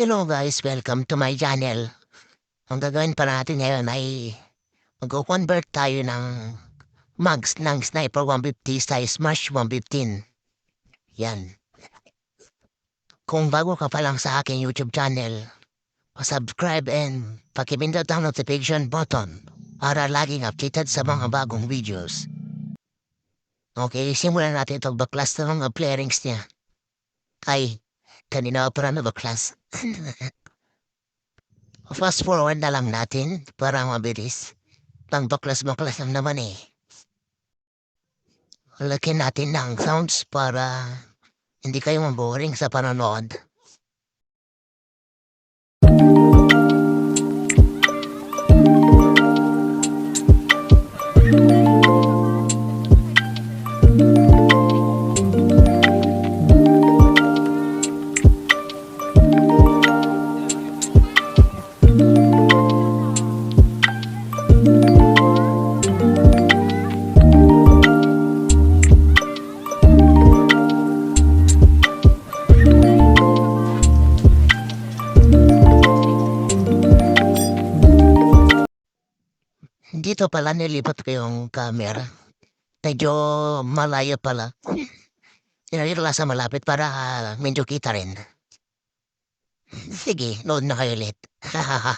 Hello guys, welcome to my channel. Ang gagawin pa natin ngayon ay mag-convert tayo ng mugs ng Sniper 150 sa Smash 115. Yan. Kung bago ka pa lang sa aking YouTube channel, subscribe and pakipindot ang notification button para laging updated sa mga bagong videos. Okay, simulan natin itong baklas ng mga playerings niya. Ay, kanina pa na baklas. Fast forward na lang natin para mabilis. Pang baklas-baklas lang naman eh. Lagyan natin ng sounds para hindi kayo maboring sa panonood. Dito pala nilipat ko yung camera. Medyo malayo pala. Tinalira sa malapit para medyo kita rin. Sige, nood na kayo ulit. Hahaha.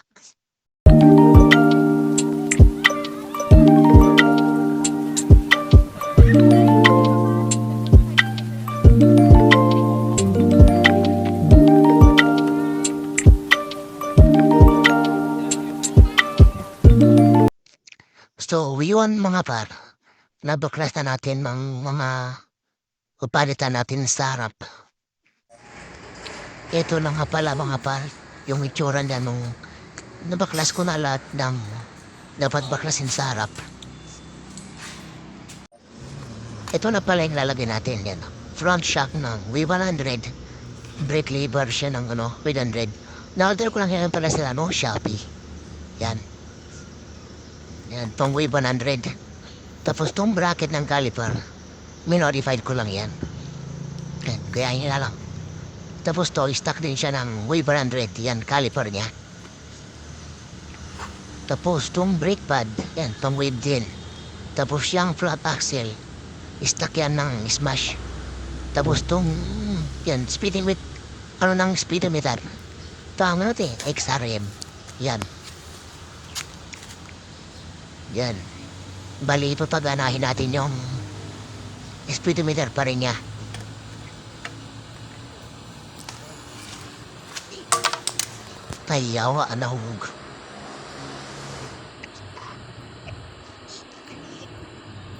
So, yun mga par. Nabaklas na natin mga upalitan natin sa harap. Ito lang nga pala mga par, yung itsura niya nung nabaklas ko na lahat ng dapat baklasin sa harap. Ito na pala yung lalagay natin yan. Front shock ng V100. Brake lever siya ng V100. Na-order ko lang yan pala sila Shopee. Yan. Yan, pang Wave 100. Tapos tong bracket ng caliper, minodified ko lang yan. Yan, kaya yun na lang. Tapos to, stock din siya ng Wave 100. Yan, caliper niya. Tapos tong brake pad, yan, pang Wave din. Tapos yung flat axle, stock yan ng Smash. Tapos tong, yan, speedometer, ng speedometer. Tama natin, XRM. Yan. Yan. Bali, papaganahin natin yung speedometer pa rin niya. Tayawa, nahug.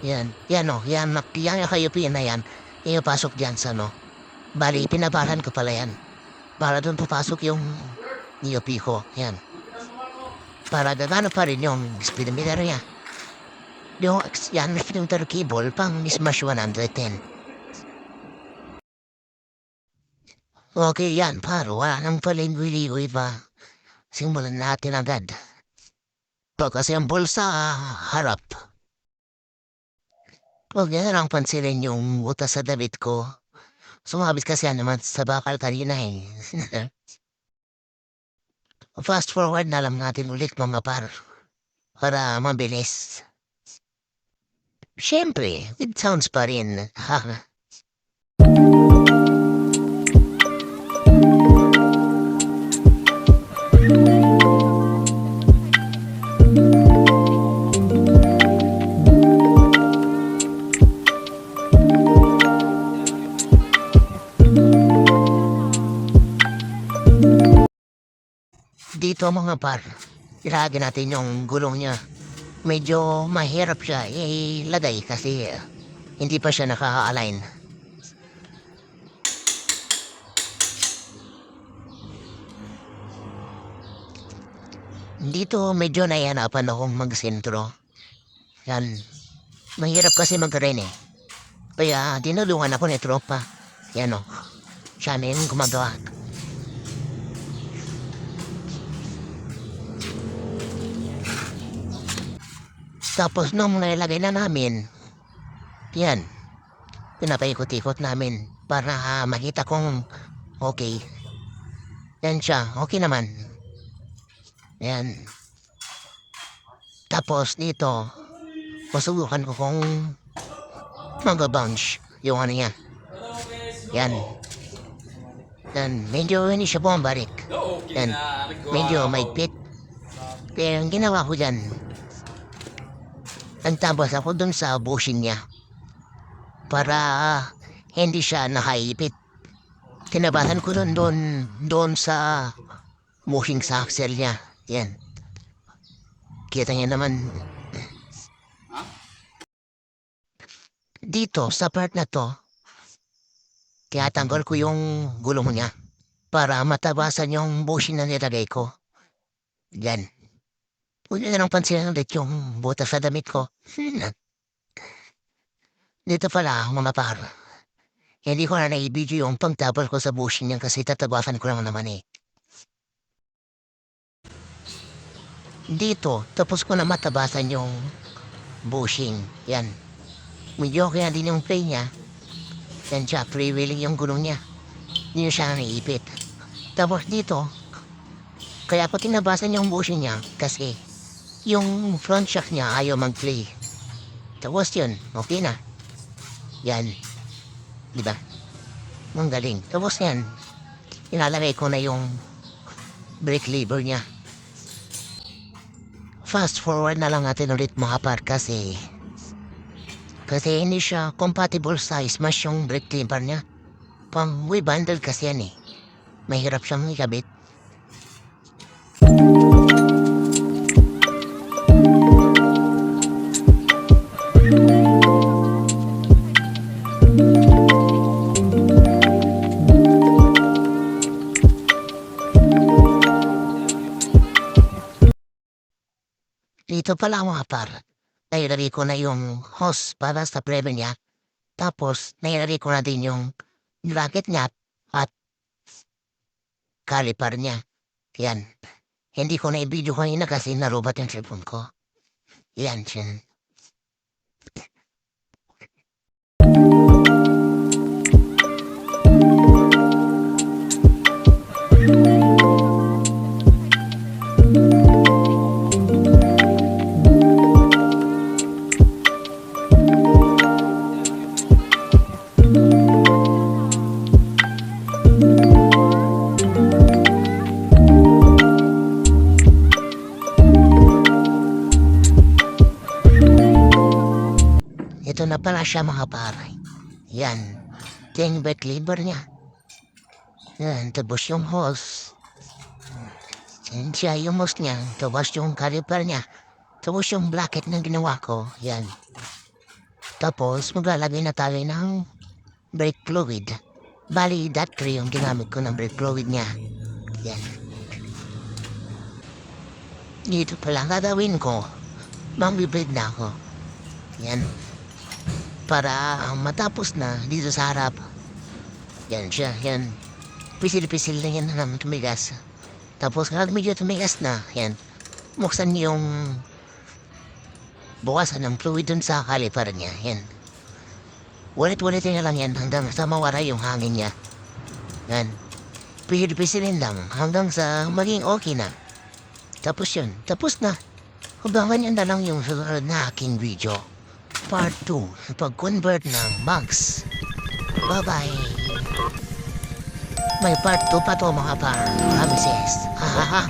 Yan. Yan o. Yan yung kayupin na yan. Ipasok dyan sa Bali, pinabaran ko pala yan. Para doon papasok yung niyupi ko. Yan. Para gagana pa rin yung speedometer niya. Yung yan, speedometer cable pang Smash 110. Okay yan, paro. Wala nang palingwi-liwi pa. Simulan natin agad. Pagkasembol sa harap. Huwag yan lang pansinin yung butas sa damit ko. Sumabit kasi naman sa bakal kanina eh. Fast forward na lang natin ulit mga par. Para mabilis. Siyempre, with sounds pa rin. Dito mga par, ilagay natin yung gulong niya. Medyo mahirap siya ilagay kasi hindi pa siya naka-align. Dito medyo nahihanapan akong magsentro. Yan. Mahirap kasi mag-ren eh. Kaya dinulungan ako ni tropa. Yan o. Siya na yung gumagawa. Tapos nung nilagay na namin, yan, pinapaikot-ikot namin para makita kong okay. Yan siya, okay naman. Yan. Tapos dito, masubukan ko kung mag-bounce yung ano niya. Yan. Yan, medyo hindi siya bumabalik. Yan, medyo maigpit. Kaya ang ginawa ko dyan, nagtabas ako dun sa bushing niya para hindi siya nakaipit. Tinabasan ko doon sa bushing sa axle niya. Yan. Kita niya naman. Dito, sa part na to, tinatanggal ko yung gulong niya para matabasan yung bushing na nilagay ko. Yan. Huwag na lang pansinin ulit yung butas sa damit ko. Dito pala, mga par. Hindi ko na naibidyo yung pagtabal ko sa bushing niya kasi tatabasan ko lang naman eh. Dito, tapos ko na matabasan yung bushing. Yan. Medyo kaya din yung play niya. Yan siya, freewheeling yung gulong niya. Hindi siya naiipit. Tapos dito, kaya ko tinabasan yung bushing niya kasi yung front shock niya ayaw mag-play. Tapos yun, okay na. Yan. Diba? Ang galing. Tapos yan, ilalagay ko na yung brake lever niya. Fast forward na lang natin ulit mga par kasi hindi siya compatible sa smash yung brake lever niya. Pang way bundle kasi yan eh. Mahirap siyang ikabit. Dito pala mga par, nailagay ko na yung hose para sa preno niya. Tapos, nailagay ko na din yung bracket niya at caliper niya. Yan. Hindi ko na i-video kanina kasi narubat yung cellphone ko. Yan, siya. Ito na pala siya mga pare. Yan. Ito yung brake lever niya. Yan. Tapos yung hose. Yan siya yung hose niya. Tapos yung caliper niya. Tapos yung bracket na ginawa ko. Yan. Tapos maglalagay na tayo ng brake fluid. Bali, that 3 yung ginamit ko ng brake fluid niya. Yan. Dito pala gagawin ko. Mamibid na ako. Yan. Para matapos na dito sa harap. Yan siya, yan. Pisil-pisil na yan na tumigas. Tapos kapag medyo tumigas na, yan. Buksan yung bukasan ng fluid dun sa caliper niya, yan. Ulit-ulitin na lang yan hanggang sa mawala yung hangin niya. Yan. Pisil-pisilin lang hanggang sa maging okay na. Tapos yun, tapos na. Abangan yan na lang yung susunod na aking video. Part 2, pag-convert ng mugs. Bye-bye. May part 2 pa to mga par. Promises. Ha ha ha.